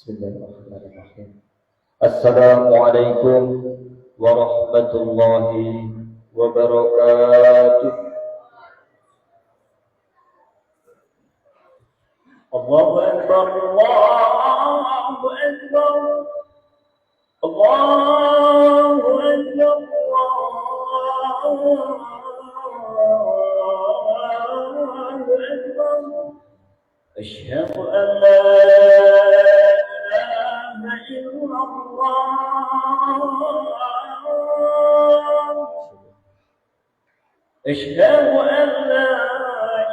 Bismillahirrahmanirrahim. Assalamualaikum warahmatullahi wabarakatuh. Allahu Akbar, Allahu Akbar, Allahu Akbar, Allahu Akbar. Asyhadu an la ilaha illallah. Asyhadu an la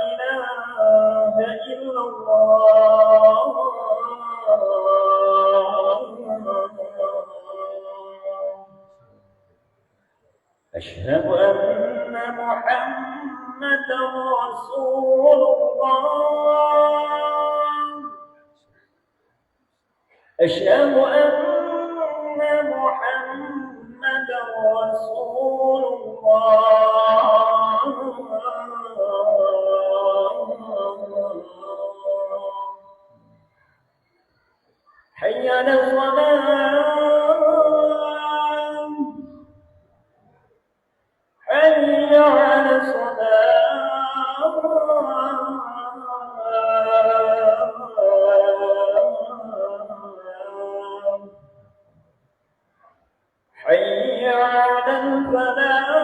ilaha illallah. Asyhadu anna Muhammadar Rasulullah. Asyhadu anna Muhammadar Rasulullah. Hayya 'alal salat, hayya 'alas salat. حي على الفلاح،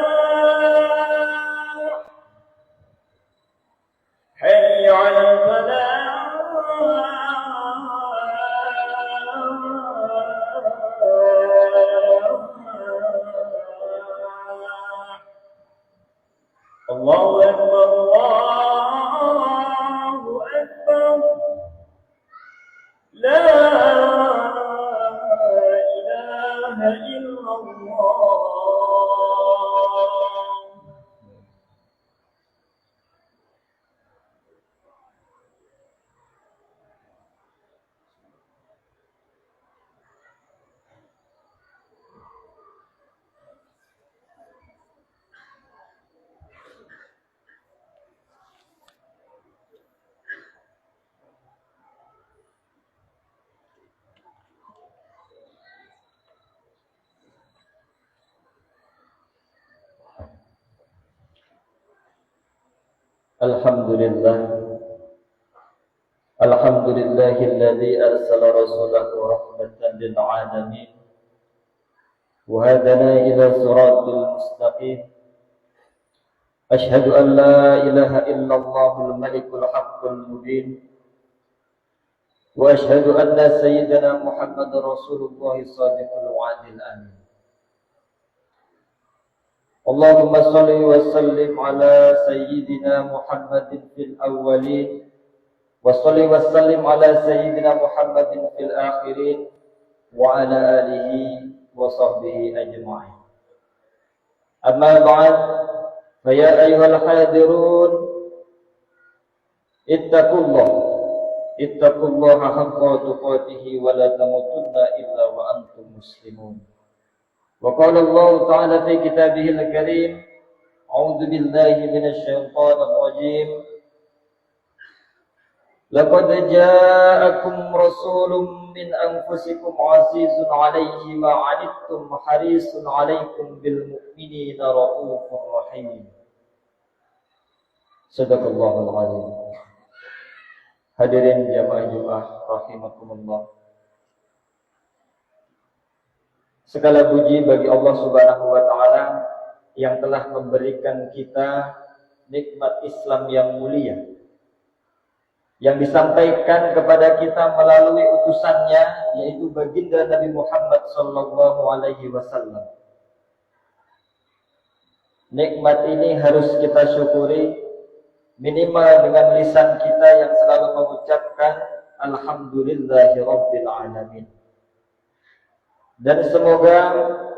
حي على الفلاح. الله أكبر، الله أكبر. لا إله إلا الله. Alhamdulillah, alhamdulillahilladzi arsala rasulahu rahmatan lil alamin wa hadana ila siratal mustaqim. Asyhadu an la ilaha illallahul malikul haqqul mubin wa asyhadu anna sayyidana Muhammadar Rasulullah shadiqul wa'dil amin. Allahumma salli wa sallim ala sayyidina Muhammadin fil awwalin wa salli wa sallim ala sayyidina Muhammadin fil akhirin wa ala alihi wa sahbihi ajma'in. Amma ba'd, fa ya ayyuhal hadirun ittaqullaha haqqa tuqatih wa la tamutunna illa wa antum muslimun. وقال الله تعالى في كتابه الكريم: أعوذ بالله من الشيطان الرجيم. لقد جاءكم رسول من أنفسكم عزيز عليه ما عنتم حريص عليكم بالمؤمنين رؤوف رحيم. صدق الله العظيم. Hadirin jamaah Jumat rahimakumullah. Segala puji bagi Allah Subhanahu wa taala yang telah memberikan kita nikmat Islam yang mulia, yang disampaikan kepada kita melalui utusannya, yaitu baginda Nabi Muhammad sallallahu alaihi wasallam. Nikmat ini harus kita syukuri, minimal dengan lisan kita yang selalu mengucapkan alhamdulillahirabbil alamin. Dan semoga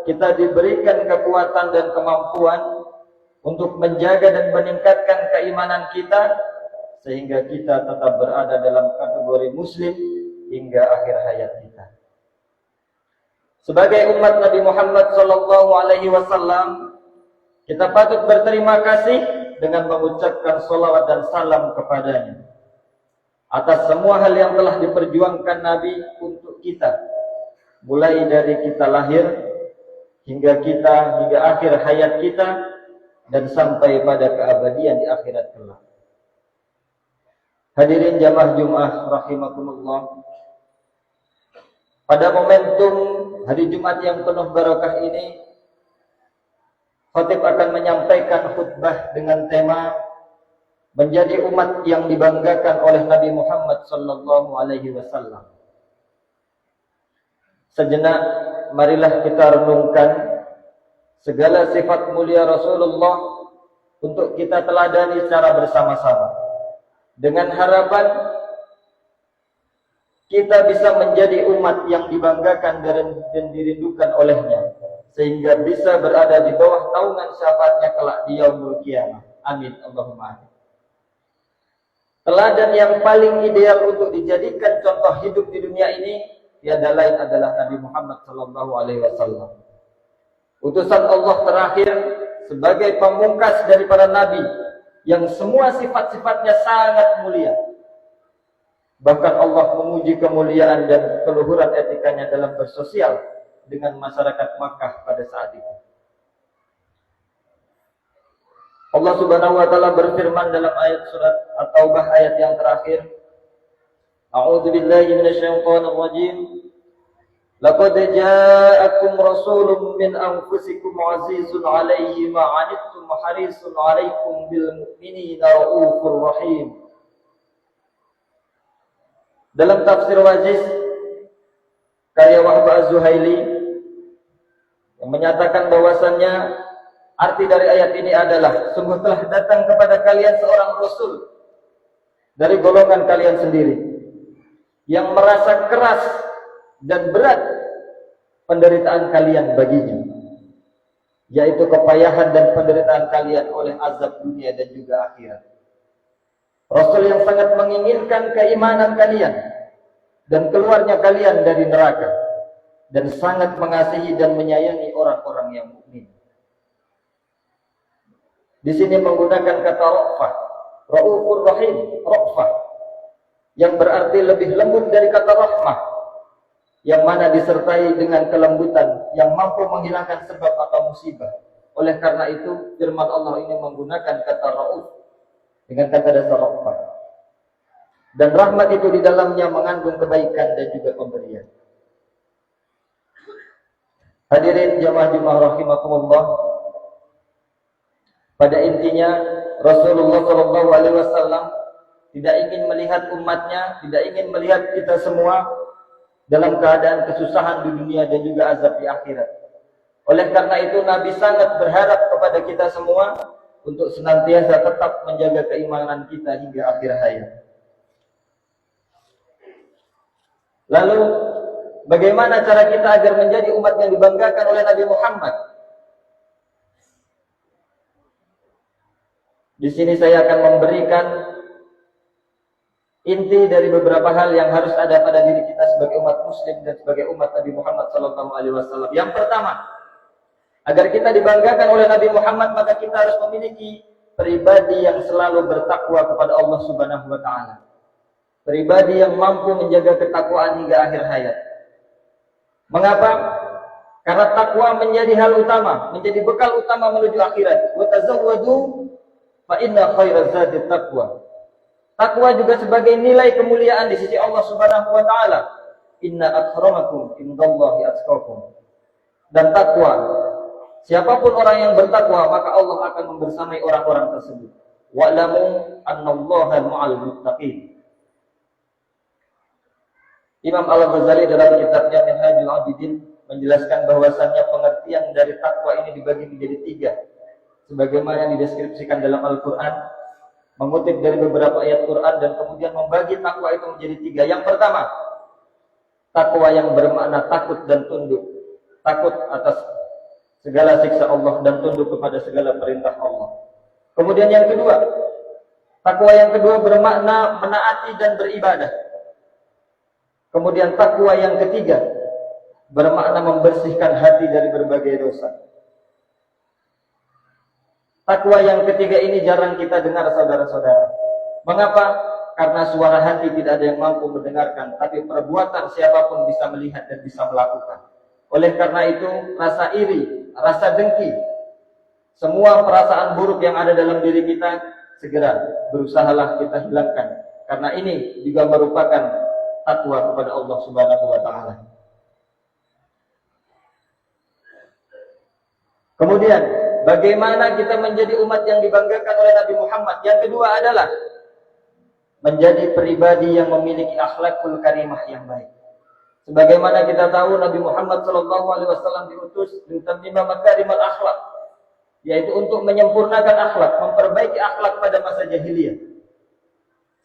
kita diberikan kekuatan dan kemampuan untuk menjaga dan meningkatkan keimanan kita, sehingga kita tetap berada dalam kategori muslim hingga akhir hayat kita. Sebagai umat Nabi Muhammad SAW, kita patut berterima kasih dengan mengucapkan salawat dan salam kepadanya atas semua hal yang telah diperjuangkan Nabi untuk untuk kita, mulai dari kita lahir hingga akhir hayat kita, dan sampai pada keabadian di akhirat kelak. Hadirin jamaah Jumat rahimakumullah. Pada momentum hari Jumat yang penuh barakah ini, khatib akan menyampaikan khutbah dengan tema menjadi umat yang dibanggakan oleh Nabi Muhammad sallallahu alaihi wasallam. Sejenak marilah kita renungkan segala sifat mulia Rasulullah untuk kita teladani secara bersama-sama, dengan harapan kita bisa menjadi umat yang dibanggakan dan dirindukan olehnya, sehingga bisa berada di bawah naungan syafaatnya kelak di yaumul qiyamah. Amin Allahumma amin. Teladan yang paling ideal untuk dijadikan contoh hidup di dunia ini tiada lain adalah Nabi Muhammad sallallahu alaihi wasallam. Utusan Allah terakhir sebagai pamungkas dari para nabi yang semua sifat-sifatnya sangat mulia. Bahkan Allah memuji kemuliaan dan keluhuran etikanya dalam bersosial dengan masyarakat Makkah pada saat itu. Allah Subhanahu wa taala berfirman dalam ayat surat At-Taubah ayat yang terakhir, A'udzu billahi minasyaitonir rajim. Laqad ja'akum rasulun min anfusikum 'azizun 'alaihi ma 'anittum harisun 'alaikum bil mu'minina raufur rahim. Dalam tafsir Wajiz karya Wahb Az-Zuhaili yang menyatakan bahwasannya arti dari ayat ini adalah sungguh telah datang kepada kalian seorang rasul dari golongan kalian sendiri yang merasa keras dan berat penderitaan kalian baginya, yaitu kepayahan dan penderitaan kalian oleh azab dunia dan juga akhirat. Rasul yang sangat menginginkan keimanan kalian dan keluarnya kalian dari neraka, dan sangat mengasihi dan menyayangi orang-orang yang mukmin. Di sini menggunakan kata ra'fah, raufur rahim, ra'fah, yang berarti lebih lembut dari kata rahmah, yang mana disertai dengan kelembutan yang mampu menghilangkan sebab atau musibah. Oleh karena itu firman Allah ini menggunakan kata rauf dengan kata dasar rahmah. Dan rahmat itu di dalamnya mengandung kebaikan dan juga pemberian. Hadirin jamaah Jumat rahimakumullah. Pada intinya Rasulullah sallallahu alaihi wasallam tidak ingin melihat umatnya, tidak ingin melihat kita semua dalam keadaan kesusahan di dunia dan juga azab di akhirat. Oleh karena itu Nabi sangat berharap kepada kita semua untuk senantiasa tetap menjaga keimanan kita hingga akhir hayat. Lalu bagaimana cara kita agar menjadi umat yang dibanggakan oleh Nabi Muhammad? Di sini saya akan memberikan inti dari beberapa hal yang harus ada pada diri kita sebagai umat muslim dan sebagai umat Nabi Muhammad SAW. Yang pertama, agar kita dibanggakan oleh Nabi Muhammad, maka kita harus memiliki pribadi yang selalu bertakwa kepada Allah Subhanahu wa taala. Pribadi yang mampu menjaga ketakwaan hingga akhir hayat. Mengapa? Karena takwa menjadi hal utama, menjadi bekal utama menuju akhirat. Wa tazawwadu fa inna khairaz zadi taqwa. Takwa juga sebagai nilai kemuliaan di sisi Allah Subhanahu wa taala. Inna akramakum indallahi atqakum. Dan takwa, siapapun orang yang bertakwa, maka Allah akan membersamai orang-orang tersebut. Wa'lamu annallaha ma'al muttaqin. Imam Al-Ghazali dalam kitabnya Minhajul Abidin menjelaskan bahwasannya pengertian dari takwa ini dibagi menjadi 3, sebagaimana yang dideskripsikan dalam Al-Quran, mengutip dari beberapa ayat Quran, dan kemudian membagi takwa itu menjadi 3. Yang pertama, takwa yang bermakna takut dan tunduk, takut atas segala siksa Allah dan tunduk kepada segala perintah Allah. Kemudian yang kedua, takwa yang kedua bermakna menaati dan beribadah. Kemudian takwa yang ketiga bermakna membersihkan hati dari berbagai dosa. Takwa yang ketiga ini jarang kita dengar, saudara-saudara. Mengapa? karena suara hati tidak ada yang mampu mendengarkan, tapi perbuatan siapapun bisa melihat dan bisa melakukan. Oleh karena itu, rasa iri, rasa dengki, semua perasaan buruk yang ada dalam diri kita, segera berusahalah kita hilangkan. Karena ini juga merupakan takwa kepada Allah Subhanahu wa Ta'ala. Kemudian, bagaimana kita menjadi umat yang dibanggakan oleh Nabi Muhammad? Yang kedua adalah menjadi pribadi yang memiliki akhlakul karimah yang baik. Sebagaimana kita tahu Nabi Muhammad SAW diutus liutammima makarimal akhlak, yaitu untuk menyempurnakan akhlak, memperbaiki akhlak pada masa jahiliyah.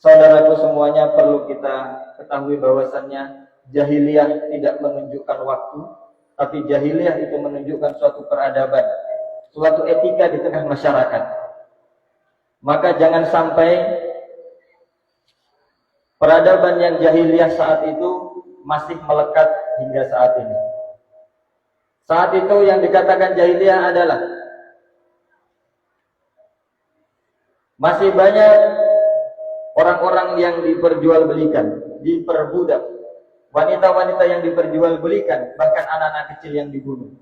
Saudaraku semuanya, perlu kita ketahui bahwasannya jahiliyah tidak menunjukkan waktu, tapi jahiliyah itu menunjukkan suatu peradaban, suatu etika di tengah masyarakat. Maka jangan sampai peradaban yang jahiliyah saat itu masih melekat hingga saat ini. Saat itu yang dikatakan jahiliyah adalah masih banyak orang-orang yang diperjualbelikan, diperbudak, wanita-wanita yang diperjualbelikan, bahkan anak-anak kecil yang dibunuh.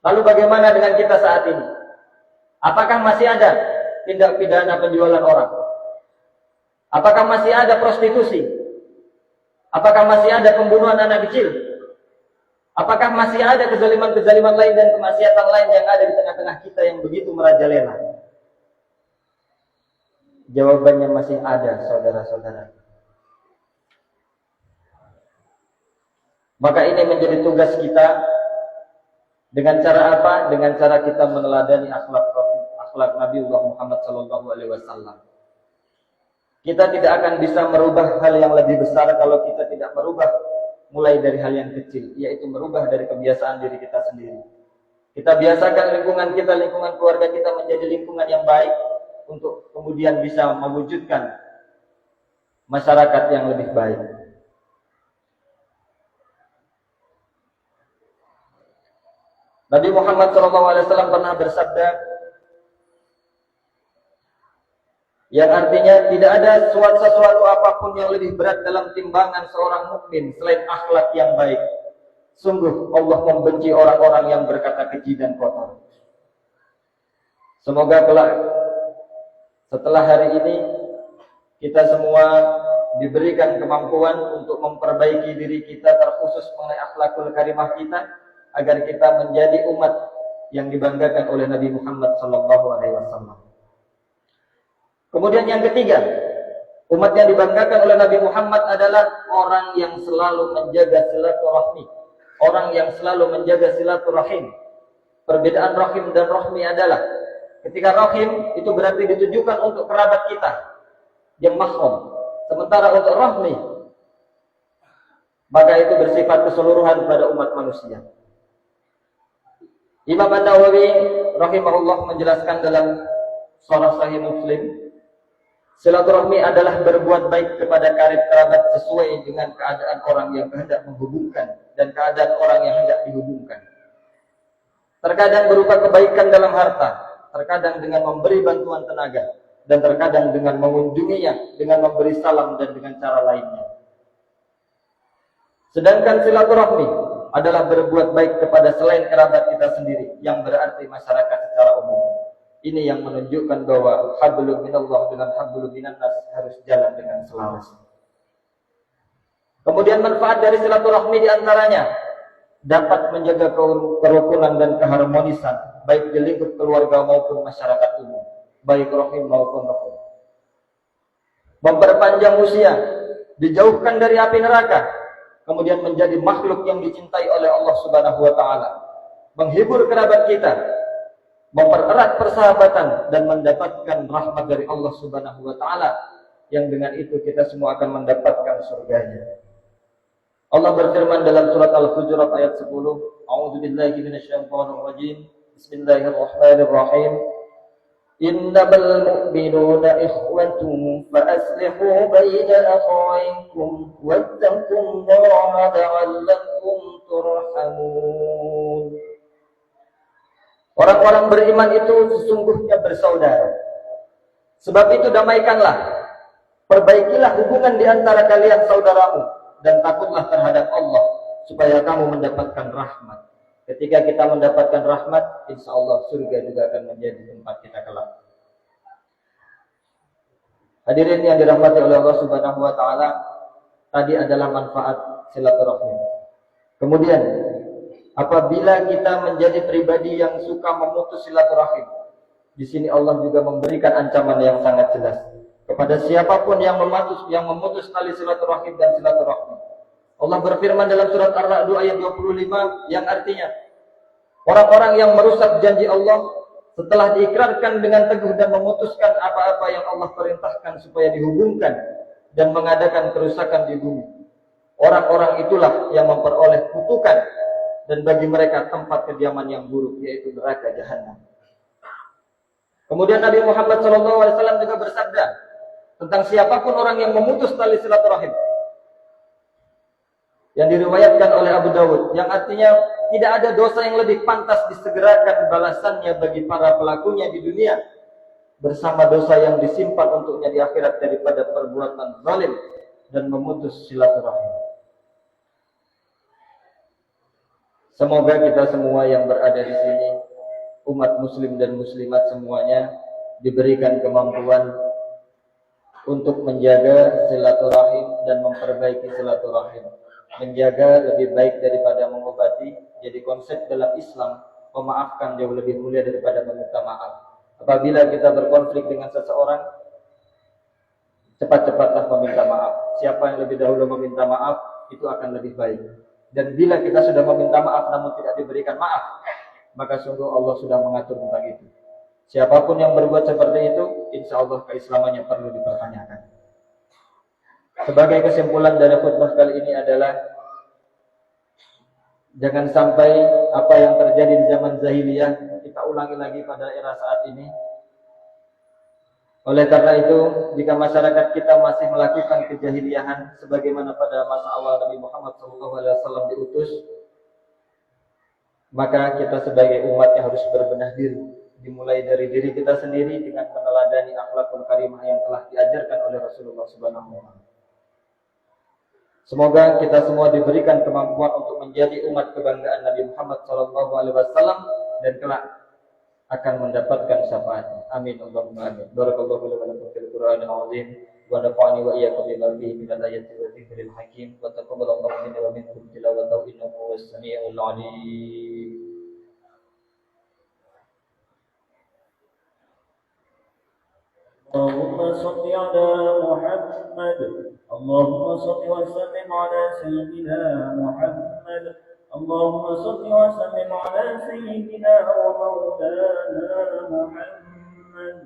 Lalu bagaimana dengan kita saat ini? Apakah masih ada tindak pidana penjualan orang? Apakah masih ada prostitusi? Apakah masih ada pembunuhan anak kecil? Apakah masih ada kezaliman-kezaliman lain dan kemaksiatan lain yang ada di tengah-tengah kita yang begitu merajalela? Jawabannya masih ada, saudara-saudara. Maka ini menjadi tugas kita. Dengan cara apa? Dengan cara kita meneladani akhlak Nabiullah Muhammad SAW. Kita tidak akan bisa merubah hal yang lebih besar kalau kita tidak merubah mulai dari hal yang kecil, yaitu merubah dari kebiasaan diri kita sendiri. Kita biasakan lingkungan kita, lingkungan keluarga kita menjadi lingkungan yang baik untuk kemudian bisa mewujudkan masyarakat yang lebih baik. Nabi Muhammad SAW pernah bersabda, yang artinya tidak ada sesuatu apapun yang lebih berat dalam timbangan seorang mukmin selain akhlak yang baik. Sungguh Allah membenci orang-orang yang berkata keji dan kotor. Semoga kelak setelah hari ini kita semua diberikan kemampuan untuk memperbaiki diri kita, terkhusus mengenai akhlakul karimah kita, agar kita menjadi umat yang dibanggakan oleh Nabi Muhammad SAW. Kemudian yang ketiga, umat yang dibanggakan oleh Nabi Muhammad adalah orang yang selalu menjaga silaturahmi, orang yang selalu menjaga silaturahim. Perbedaan rahim dan rahmi adalah ketika rahim itu berarti ditujukan untuk kerabat kita yang mahram, sementara untuk rahmi maka itu bersifat keseluruhan pada umat manusia. Imam An-Nawawi rahimahullah menjelaskan dalam Sharh Sahih Muslim, silaturahmi adalah berbuat baik kepada karib kerabat sesuai dengan keadaan orang yang hendak menghubungkan dan keadaan orang yang hendak dihubungkan. Terkadang berupa kebaikan dalam harta, terkadang dengan memberi bantuan tenaga, dan terkadang dengan mengunjunginya, dengan memberi salam dan dengan cara lainnya. Sedangkan silaturahmi adalah berbuat baik kepada selain kerabat kita sendiri, yang berarti masyarakat secara umum. Ini yang menunjukkan bahwa hablum minallah dengan hablum minan nas harus jalan dengan selaras. Kemudian manfaat dari silaturahmi diantaranya dapat menjaga kerukunan dan keharmonisan baik di lingkup keluarga maupun masyarakat umum, baik rahim maupun rahim. Memperpanjang usia, dijauhkan dari api neraka, kemudian menjadi makhluk yang dicintai oleh Allah Subhanahu wa Ta'ala, menghibur kerabat kita, mempererat persahabatan dan mendapatkan rahmat dari Allah Subhanahu wa Ta'ala, yang dengan itu kita semua akan mendapatkan surganya. Allah berfirman dalam surat Al-Hujurat ayat 10, A'udzubillahi minasyaitonir rajim. Bismillahirrahmanirrahim. Innamal mu'minuna ikhwatun fa aslihu baina akhawaykum wattaqullaha la'allakum turhamun. Orang-orang beriman itu sesungguhnya bersaudara. Sebab itu damaikanlah Perbaikilah hubungan di antara kalian saudaramu dan takutlah terhadap Allah supaya kamu mendapatkan rahmat. Ketika kita mendapatkan rahmat, insya Allah surga juga akan menjadi tempat kita kelak. Hadirin yang dirahmati oleh Allah Subhanahu wa taala, tadi adalah manfaat silaturahmi. Kemudian, apabila kita menjadi pribadi yang suka memutus silaturahim, di sini Allah juga memberikan ancaman yang sangat jelas kepada siapapun yang memutus tali silaturahim dan silaturahmi. Allah berfirman dalam surat Ar-Ra'd ayat 25 yang artinya, orang-orang yang merusak janji Allah setelah diikrarkan dengan teguh dan memutuskan apa-apa yang Allah perintahkan supaya dihubungkan dan mengadakan kerusakan di bumi. Orang-orang itulah yang memperoleh kutukan dan bagi mereka tempat kediaman yang buruk, yaitu neraka jahanam. Kemudian Nabi Muhammad SAW juga bersabda tentang siapapun orang yang memutus tali silaturahim, yang diriwayatkan oleh Abu Dawud, yang artinya tidak ada dosa yang lebih pantas disegerakan balasannya bagi para pelakunya di dunia bersama dosa yang disimpan untuknya di akhirat daripada perbuatan zalim dan memutus silaturahim. Semoga kita semua yang berada di sini, umat muslim dan muslimat semuanya, diberikan kemampuan untuk menjaga silaturahim dan memperbaiki silaturahim. Menjaga lebih baik daripada mengobati. Jadi konsep dalam Islam, memaafkan jauh lebih mulia daripada meminta maaf. Apabila kita berkonflik dengan seseorang, cepat-cepatlah meminta maaf. Siapa yang lebih dahulu meminta maaf, itu akan lebih baik. Dan bila kita sudah meminta maaf namun tidak diberikan maaf, maka sungguh Allah sudah mengatur tentang itu. Siapapun yang berbuat seperti itu, insya Allah keislamannya perlu dipertanyakan. Sebagai kesimpulan dari khutbah kali ini adalah, jangan sampai apa yang terjadi di zaman jahiliyah kita ulangi lagi pada era saat ini. Oleh karena itu, jika masyarakat kita masih melakukan kejahiliahan sebagaimana pada masa awal Nabi Muhammad SAW diutus, maka kita sebagai umatnya harus berbenah diri, dimulai dari diri kita sendiri dengan meneladani akhlakul karimah yang telah diajarkan oleh Rasulullah SAW. Semoga kita semua diberikan kemampuan untuk menjadi umat kebanggaan Nabi Muhammad SAW dan kelak akan mendapatkan syafaat. Amin Allahumma amin. Barakallahu lakum fil Qur'anil azim wa nafa'ani wa iyyakum bima fihi minal ayati wa dzikril hakim wa taqabbalallahu minna wa minkum tilawatahu innahu was samiul alim. اللهم صل على محمد اللهم صل وسلم على سيدنا محمد اللهم صل وسلم على سيدنا ومولانا محمد.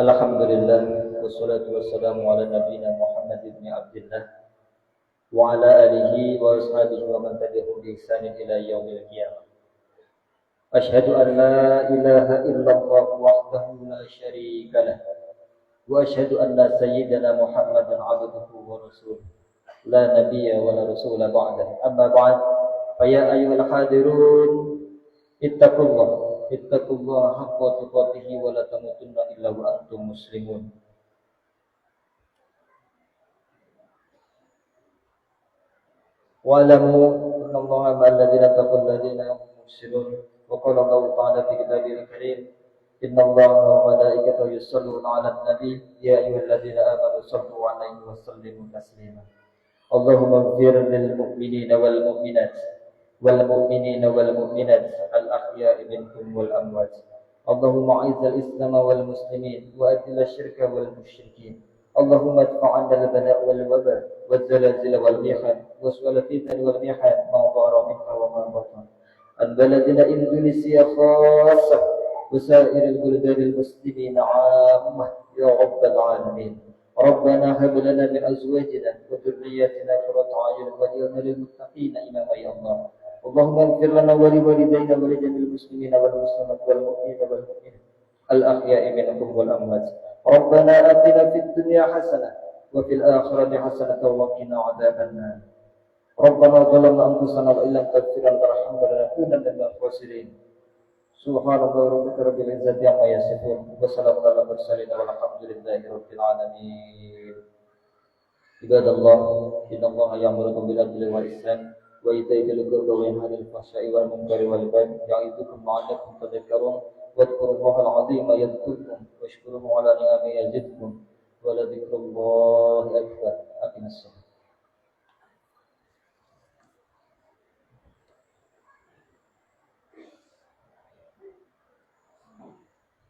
Alhamdulillah wassalatu wassalamu ala nabiyina Muhammad ibn Abdullah wa ala alihi wa ashabihi wa man tabi'ahum bi ihsanin ila yaumil qiyamah. Asyhadu an la ilaha illallah wahdahu la syarika lah wa asyhadu anna sayyidana Muhammadan abduhu wa rasuluh la nabiyya wa la rasula ba'dah. Amma ba'd, fa ya ayyuhal hadirun ittaqullaha haqqa tuqatih wa la tamutunna illa wa antum muslimun. وَاعْلَمُوا أَنَّ اللَّهَ مَعَ الَّذِينَ اتَّقَوْا وَالَّذِينَ هُمْ مُحْسِنُونَ. وقال الله تعالى في كتابه الكريم إن الله وملائكته يصلون على النبي يا أيها الذين آمنوا صلوا عليه وسلموا تسليما. اللهم اغفر للمؤمنين والمؤمنات والمؤمنات الأحياء منهم والأموات. اللهم أعز الإسلام والمسلمين وأذل الشرك والمشركين. اللهم ادفع عنا البلاء والوباء والزلازل والمحن وسوء الفتن والمحن ما ظهر منها وما بطن عن بلدنا إندونيسيا خاصة وسائر البلدان المسلمين عامة يا رب العالمين. ربنا هب لنا من أزواجنا وذرياتنا قرة أعين واجعلنا للمتقين إماما يا الله. اللهم اغفر لنا ولوالدينا ولجميع المسلمين والمسلمات والمؤمنين والمؤمنات الأحياء منهم والأموات. ربنا آتنا في الدنيا حسنة وفي الآخرة حسنة وقنا عذاب النار. ربنا ظلمنا أنفسنا وإن لم تغفر لنا وترحمنا لنكونن من الخاسرين سبحان الله رب العزة عما يصفون وسلام على المرسلين والحمد لله رب العالمين عباد الله إن الله يأمركم بالعدل والإحسان وإيتاء ذي القربى وينهى عن الفحشاء والمنكر والبغي يعظكم لعلكم تذكرون واذكروا الله العظيم يذكركم واشكروه على نعمه يزدكم ولذكر الله أكبر أقم الصلاة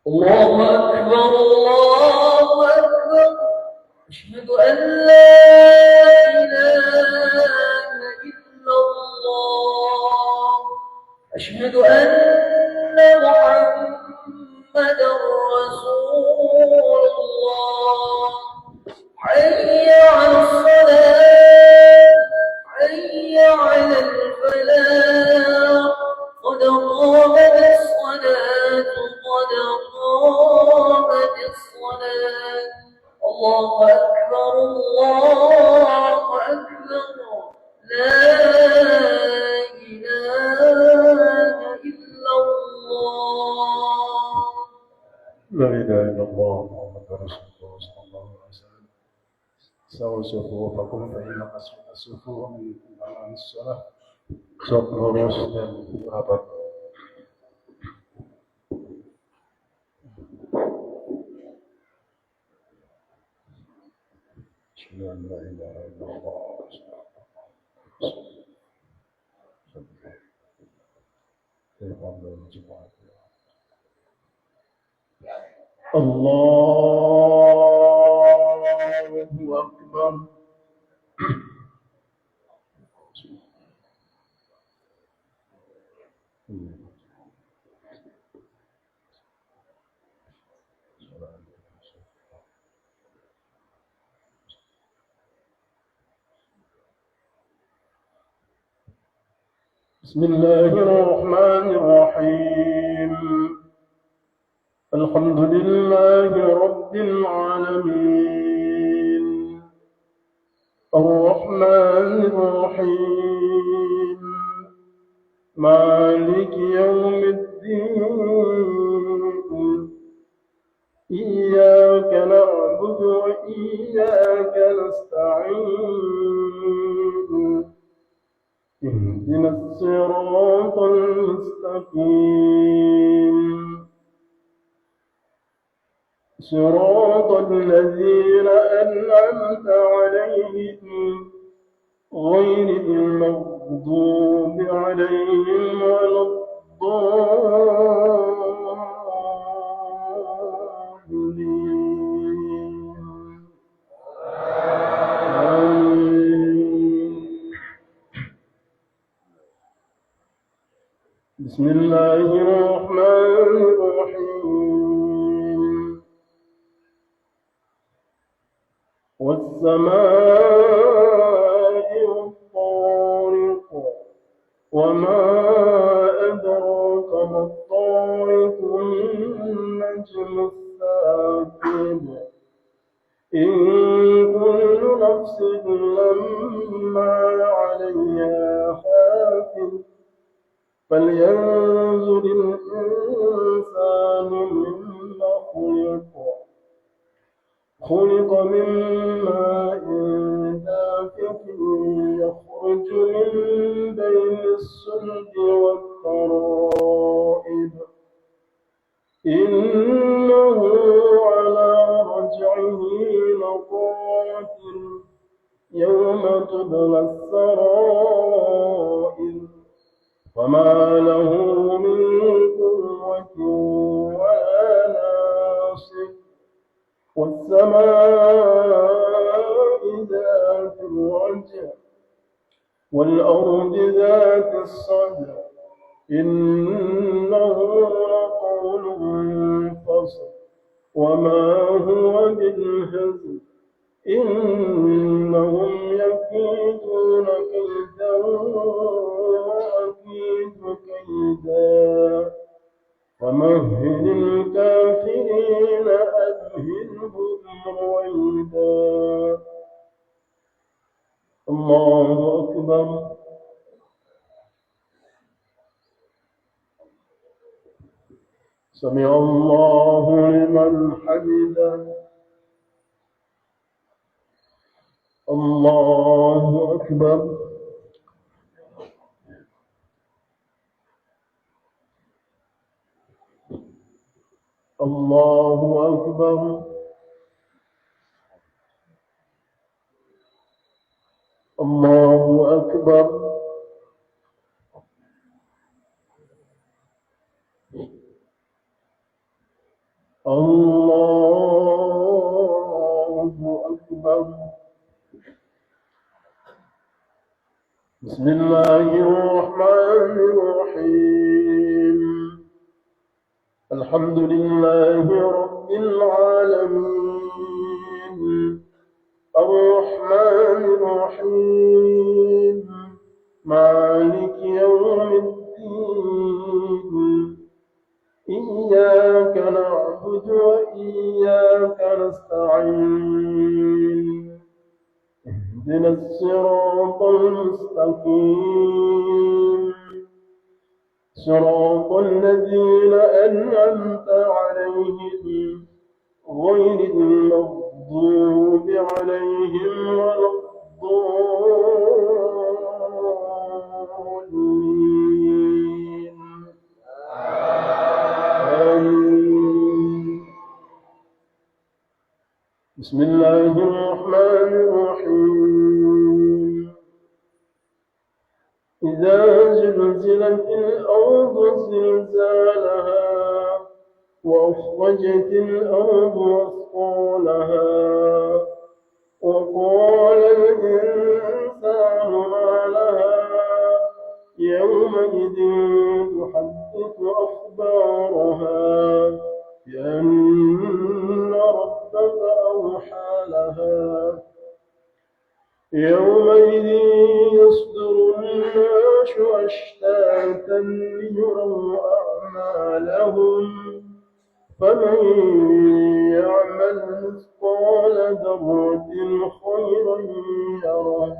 الله أكبر الله أكبر أشهد أن لا إله إلا الله أشهد أن محمدا رسول الله حي على الصلاة حي على الفلاح قد قامت الصلاة قد قامت الصلاة الله أكبر الله أكبر لا إله إلا الله لا إله إلا الله محمد رسول الله صلى الله عليه وسلم سووا صفوفكم فإن أسفل الصفوف من أمام الصلاة صلوا رسلا أبدا أشهد أن لا إله إلا الله الله أكبر بسم الله الرحمن الرحيم الحمد لله رب العالمين الرحمن الرحيم مالك يوم الدين إياك نعبد وإياك نستعين اهدنا الصراط المستقيم صراط الذين أنعمت عليهم غير المغضوب عليهم ولا الضالين آمين بسم الله الرحمن الرحيم والسماء والطارق وما أدراك ما الطارق النجم الثاقب إن كل نفس لما عليها حافظ فلينظر الإنسان مما خلق من ماء دافق يخرج من بين الصلب والترائب إنه على رجعه لقادر يوم تبلى السرائر وما له من قوة ولا ناصر والسماء ذات الرجع والأرض ذات الصدع إنه لقول فصل وما هو بالهزل إنهم يكيدون كيدا وأكيد كيدا ومهل الكافرين أمهلهم رويدا الله أكبر. سمع الله لمن حمده. الله أكبر. الله أكبر. الله أكبر. الله أكبر. بسم الله الرحمن الرحيم. الحمد لله رب العالمين، الرحمن الرحيم، مالك يوم الدين. إياك نعبد وإياك نستعين. اهدنا الصراط المستقيم، صراط الذين أنعمت عليهم غير المغضوب عليهم ولا الضالين. آمين. بسم الله الرحمن الرحيم. إذا زلزلت الأرض زلزالها وأخرجت الأرض أثقالها وقال الإنسان ما لها يومئذ تحدث أخبارها بأن ربك أوحى لها. يومئذ يصدر الناس أشتاتا ليروا أعمالهم، فمن يعمل مثقال ذرة خيرا يره،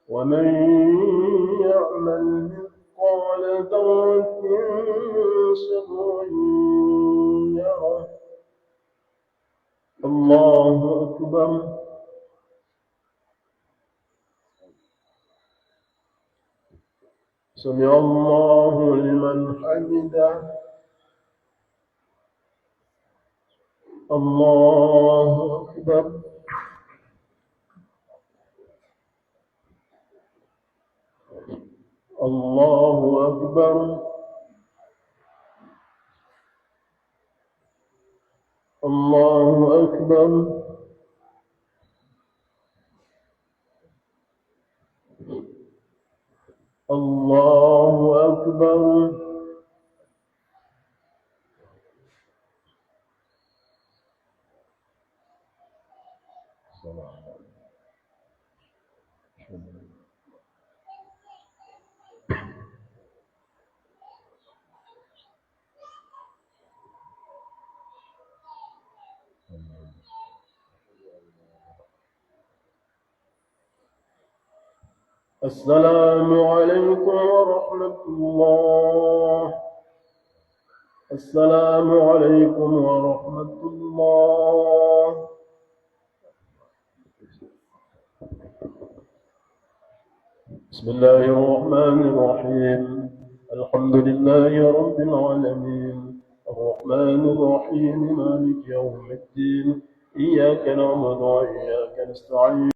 ومن يعمل مثقال ذرة شرا يره. الله أكبر. سمع الله لمن حمده. الله أكبر. الله أكبر. الله أكبر. الله أكبر. السلام عليكم ورحمة الله. السلام عليكم ورحمة الله. بسم الله الرحمن الرحيم. الحمد لله رب العالمين، الرحمن الرحيم، مالك يوم الدين. إياك نعبد وإياك نستعين.